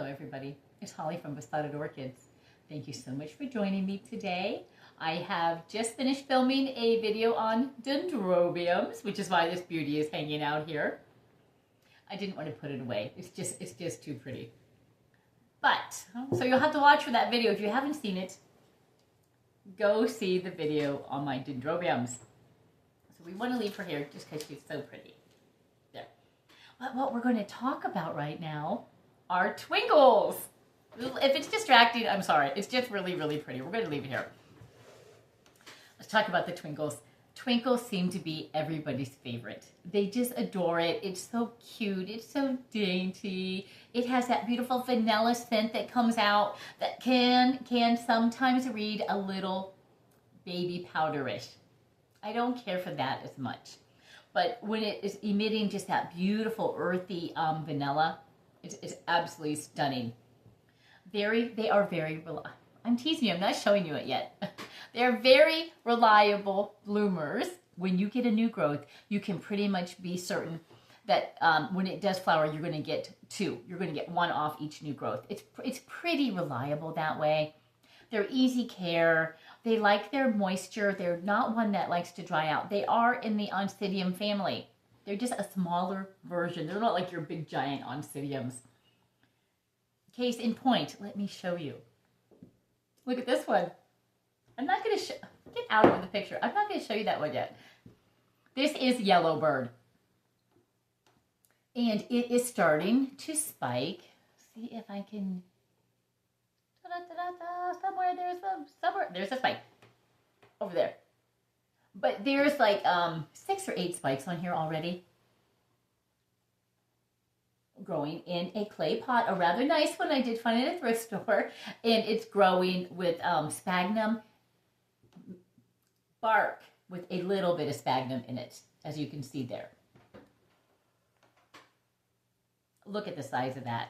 Hello everybody, it's Holly from Besotted Orchids. Thank you so much for joining me today. I have just finished filming a video on dendrobiums, which is why this beauty is hanging out here. I didn't want to put it away, it's just too pretty. But, so you'll have to watch for that video. If you haven't seen it, go see the video on my dendrobiums. So we want to leave her here just because she's so pretty. There. But what we're going to talk about right now are twinkles. If it's distracting, I'm sorry. It's just really, really pretty. We're going to leave it here. Let's talk about the twinkles. Twinkles seem to be everybody's favorite. They just adore it. It's so cute. It's so dainty. It has that beautiful vanilla scent that comes out that can sometimes read a little baby powderish. I don't care for that as much. But when it is emitting just that beautiful earthy vanilla, it's absolutely stunning. They are very reliable. I'm teasing you, I'm not showing you it yet. They're very reliable bloomers. When you get a new growth, you can pretty much be certain that when it does flower, you're going to get two. You're going to get one off each new growth. It's pretty reliable that way. They're easy care. They like their moisture. They're not one that likes to dry out. They are in the Oncidium family. They're just a smaller version. They're not like your big giant Oncidiums. Case in point, let me show you. Look at this one. I'm not going to get out of the picture. I'm not going to show you that one yet. This is Yellowbird. And it is starting to spike. See if I can... Somewhere there's a spike. Over there. But there's like 6 or 8 spikes on here already. Growing in a clay pot, a rather nice one I did find at a thrift store, and it's growing with sphagnum bark with a little bit of sphagnum in it, as you can see there. Look at the size of that.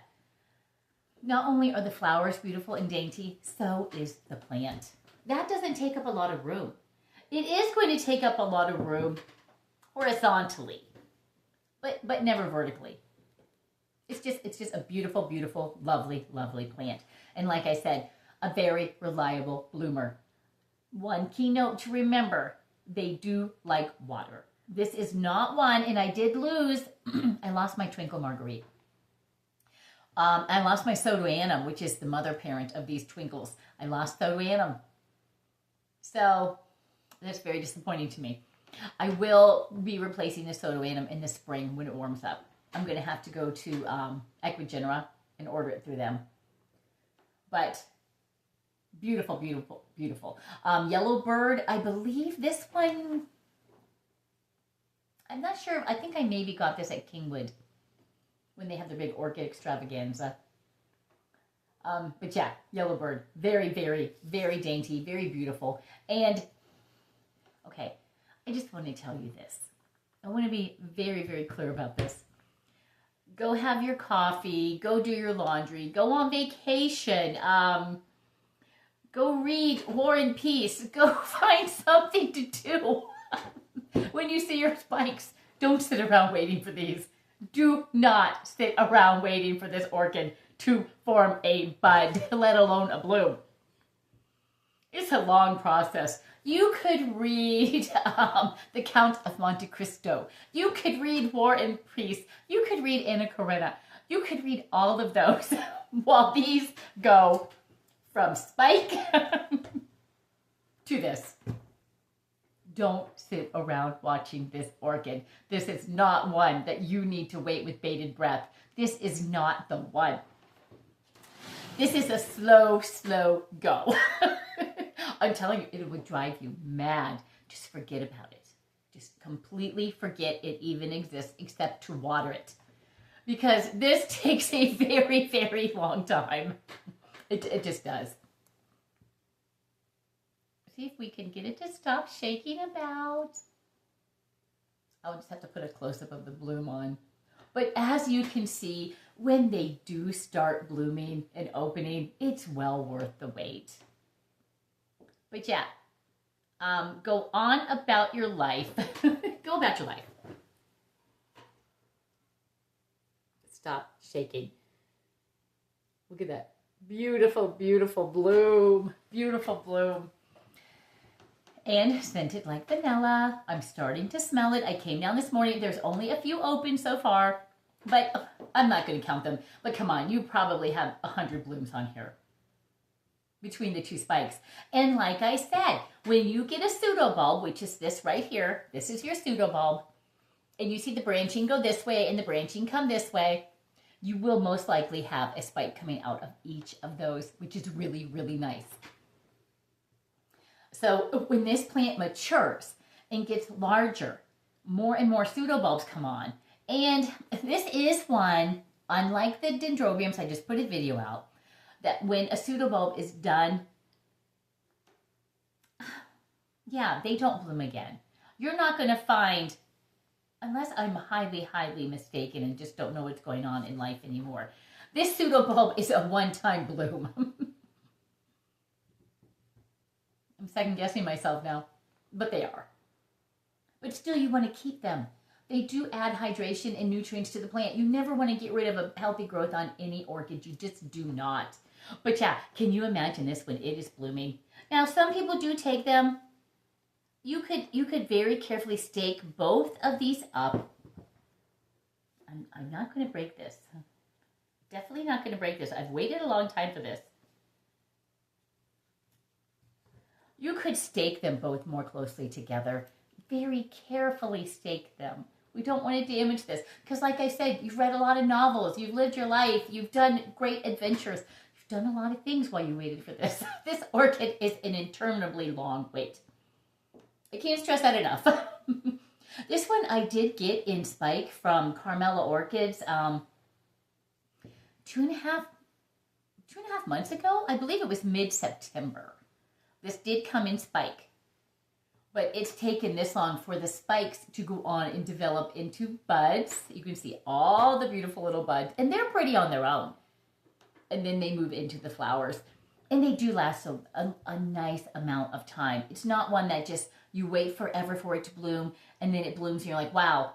Not only are the flowers beautiful and dainty, so is the plant. That doesn't take up a lot of room. It is going to take up a lot of room horizontally, but never vertically. It's just a beautiful, beautiful, lovely, lovely plant. And like I said, a very reliable bloomer. One key note to remember, they do like water. This is not one, and I did lose, I lost my Twinkle Marguerite. I lost my Sodoanum, which is the mother parent of these twinkles. I lost Sodoanum. So that's very disappointing to me. I will be replacing the Sodoanum in the spring when it warms up. I'm going to have to go to Equigenera and order it through them. But beautiful, beautiful, beautiful. Yellowbird, I believe this one, I'm not sure. I think I maybe got this at Kingwood when they have their big orchid extravaganza. But yeah, Yellowbird, very, very, very dainty, very beautiful. And, okay, I just want to tell you this. I want to be very, very clear about this. Go have your coffee, go do your laundry, go on vacation, go read War and Peace, go find something to do. When you see your spikes, don't sit around waiting for these. Do not sit around waiting for this orchid to form a bud, let alone a bloom. It's a long process. You could read The Count of Monte Cristo. You could read War and Peace. You could read Anna Karenina. You could read all of those while these go from spike to this. Don't sit around watching this orchid. This is not one that you need to wait with bated breath. This is not the one. This is a slow, slow go. I'm telling you, it would drive you mad. Just forget about it. Just completely forget it even exists except to water it. Because this takes a very, very long time. It just does. See if we can get it to stop shaking about. I'll just have to put a close-up of the bloom on. But as you can see, when they do start blooming and opening, it's well worth the wait. But yeah, go on about your life. Go about your life. Stop shaking. Look at that. Beautiful, beautiful bloom. Beautiful bloom. And scented like vanilla. I'm starting to smell it. I came down this morning. There's only a few open so far, but I'm not going to count them. But come on, you probably have 100 blooms on here between the two spikes. And like I said, when you get a pseudobulb, which is this right here, this is your pseudobulb, and you see the branching go this way and the branching come this way, you will most likely have a spike coming out of each of those, which is really, really nice. So when this plant matures and gets larger, more and more pseudobulbs come on. And this is one, unlike the dendrobiums, I just put a video out, that when a pseudobulb is done, yeah, they don't bloom again. You're not going to find, unless I'm highly, highly mistaken and just don't know what's going on in life anymore, this pseudobulb is a one-time bloom. I'm second guessing myself now, but they are. But still, you want to keep them. They do add hydration and nutrients to the plant. You never want to get rid of a healthy growth on any orchid. You just do not. But yeah, can you imagine this when it is blooming? Now, some people do take them. You could very carefully stake both of these up. I'm not going to break this. Definitely not going to break this. I've waited a long time for this. You could stake them both more closely together. Very carefully stake them. We don't want to damage this. Because like I said, you've read a lot of novels. You've lived your life. You've done great adventures. You've done a lot of things while you waited for this. This orchid is an interminably long wait. I can't stress that enough. This one I did get in spike from Carmela Orchids 2.5 months ago. I believe it was mid-September. This did come in spike, but it's taken this long for the spikes to go on and develop into buds. You can see all the beautiful little buds, and they're pretty on their own. And then they move into the flowers, and they do last a nice amount of time. It's not one that just you wait forever for it to bloom, and then it blooms, and you're like, wow,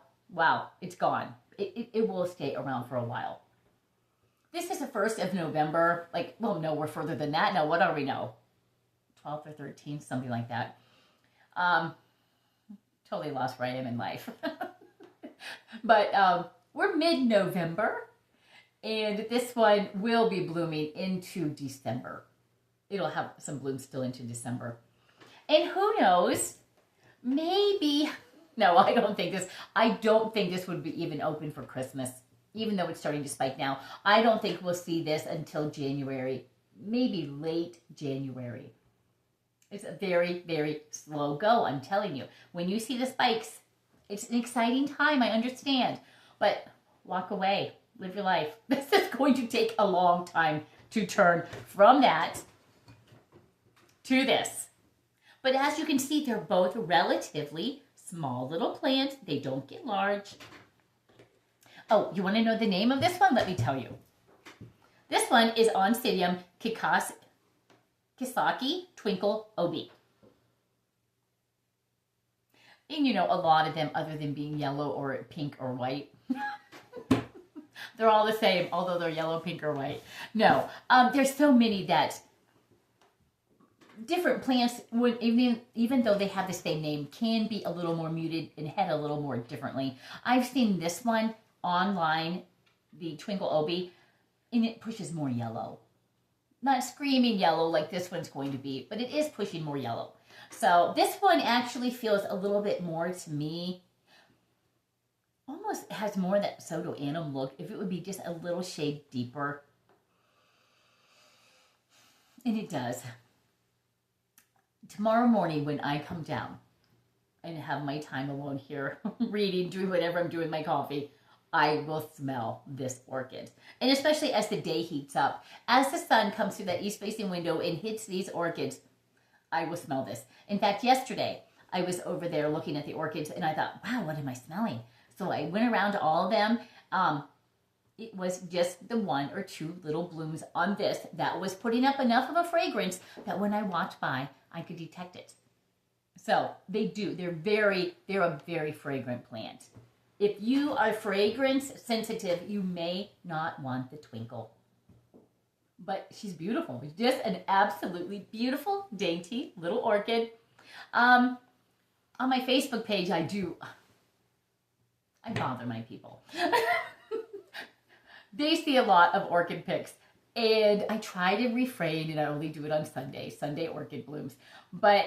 it's gone. It will stay around for a while. This is the 1st of November. Like, well, no, we're further than that. No, what are we now? 12th or 13th, something like that. Totally lost where I am in life. But we're mid-November, and this one will be blooming into December. It'll have some blooms still into December. And who knows, maybe, no, I don't think this would be even open for Christmas, even though it's starting to spike now. I don't think we'll see this until January, maybe late January. It's a very, very slow go, I'm telling you. When you see the spikes, it's an exciting time, I understand. But walk away, live your life. This is going to take a long time to turn from that to this. But as you can see, they're both relatively small little plants. They don't get large. Oh, you want to know the name of this one? Let me tell you. This one is Oncidium Kisaki Twinkle OB. And you know, a lot of them, other than being yellow or pink or white, they're all the same, although they're yellow, pink, or white. No, there's so many that different plants, would even though they have the same name, can be a little more muted and head a little more differently. I've seen this one online, the Twinkle OB, and it pushes more yellow. Not screaming yellow like this one's going to be, but it is pushing more yellow. So this one actually feels a little bit more to me, almost has more of that Soto Annum look, if it would be just a little shade deeper. And it does. Tomorrow morning when I come down and have my time alone here, reading, doing whatever I'm doing, my coffee, I will smell this orchid. And especially as the day heats up, as the sun comes through that east-facing window and hits these orchids, I will smell this. In fact, yesterday, I was over there looking at the orchids, and I thought, wow, what am I smelling? So I went around to all of them. It was just the 1 or 2 little blooms on this that was putting up enough of a fragrance that when I walked by, I could detect it. So they do. They're a very fragrant plant. If you are fragrance sensitive, you may not want the Twinkle. but she's beautiful. Just an absolutely beautiful, dainty little orchid. On my Facebook page, I bother my people. They see a lot of orchid pics, and I try to refrain, and I only do it on Sunday orchid blooms. But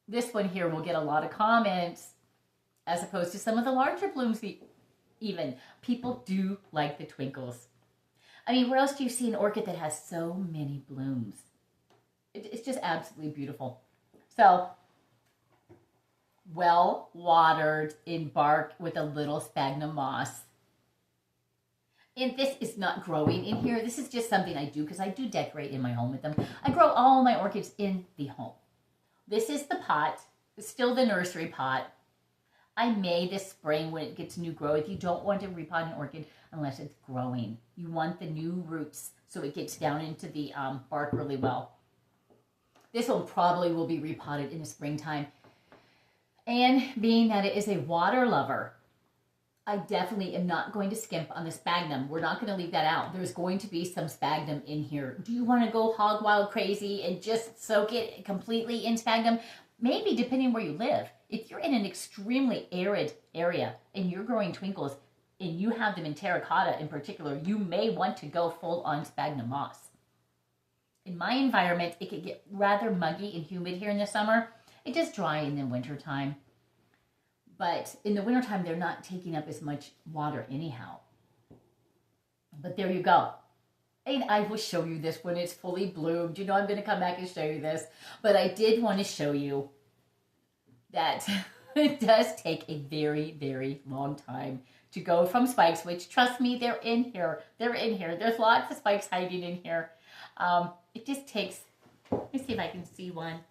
this one here will get a lot of comments, as opposed to some of the larger blooms even. People do like the twinkles. I mean, where else do you see an orchid that has so many blooms? It's just absolutely beautiful. So, well watered in bark with a little sphagnum moss. And this is not growing in here. This is just something I do because I do decorate in my home with them. I grow all my orchids in the home. This is the pot. It's still the nursery pot. I may this spring when it gets new growth. You don't want to repot an orchid unless it's growing. You want the new roots so it gets down into the bark really well. This one probably will be repotted in the springtime. And being that it is a water lover, I definitely am not going to skimp on the sphagnum. We're not going to leave that out. There's going to be some sphagnum in here. Do you want to go hog wild crazy and just soak it completely in sphagnum? Maybe, depending where you live. If you're in an extremely arid area and you're growing twinkles and you have them in terracotta in particular, you may want to go full on sphagnum moss. In my environment, it could get rather muggy and humid here in the summer. It does dry in the wintertime. But in the wintertime, they're not taking up as much water anyhow. But there you go. And I will show you this when it's fully bloomed. You know I'm going to come back and show you this. But I did want to show you that it does take a very, very long time to go from spikes, which, trust me, they're in here. They're in here. There's lots of spikes hiding in here. It just takes, let me see if I can see one.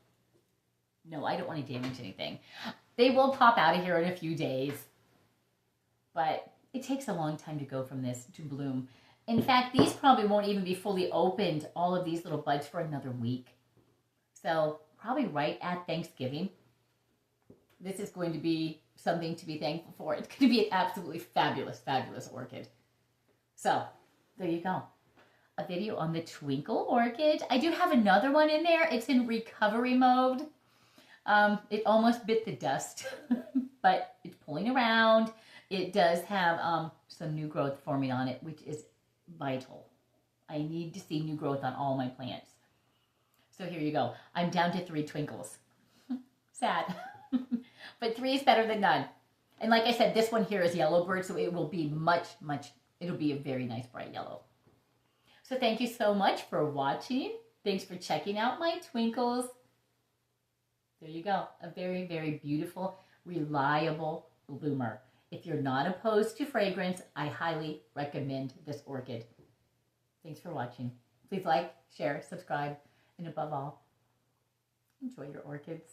No, I don't want to damage anything. They will pop out of here in a few days, but it takes a long time to go from this to bloom. In fact, these probably won't even be fully opened, all of these little buds, for another week. So probably right at Thanksgiving, this is going to be something to be thankful for. It's going to be an absolutely fabulous, fabulous orchid. So there you go. A video on the Twinkle orchid. I do have another one in there. It's in recovery mode. It almost bit the dust, but it's pulling around. It does have some new growth forming on it, which is vital. I need to see new growth on all my plants. So here you go. I'm down to 3 twinkles. Sad. But 3 is better than none. And like I said, this one here is yellowbird, so it will be it'll be a very nice bright yellow. So thank you so much for watching. Thanks for checking out my twinkles. There you go. A very, very beautiful, reliable bloomer. If you're not opposed to fragrance, I highly recommend this orchid. Thanks for watching. Please like, share, subscribe, and above all, enjoy your orchids.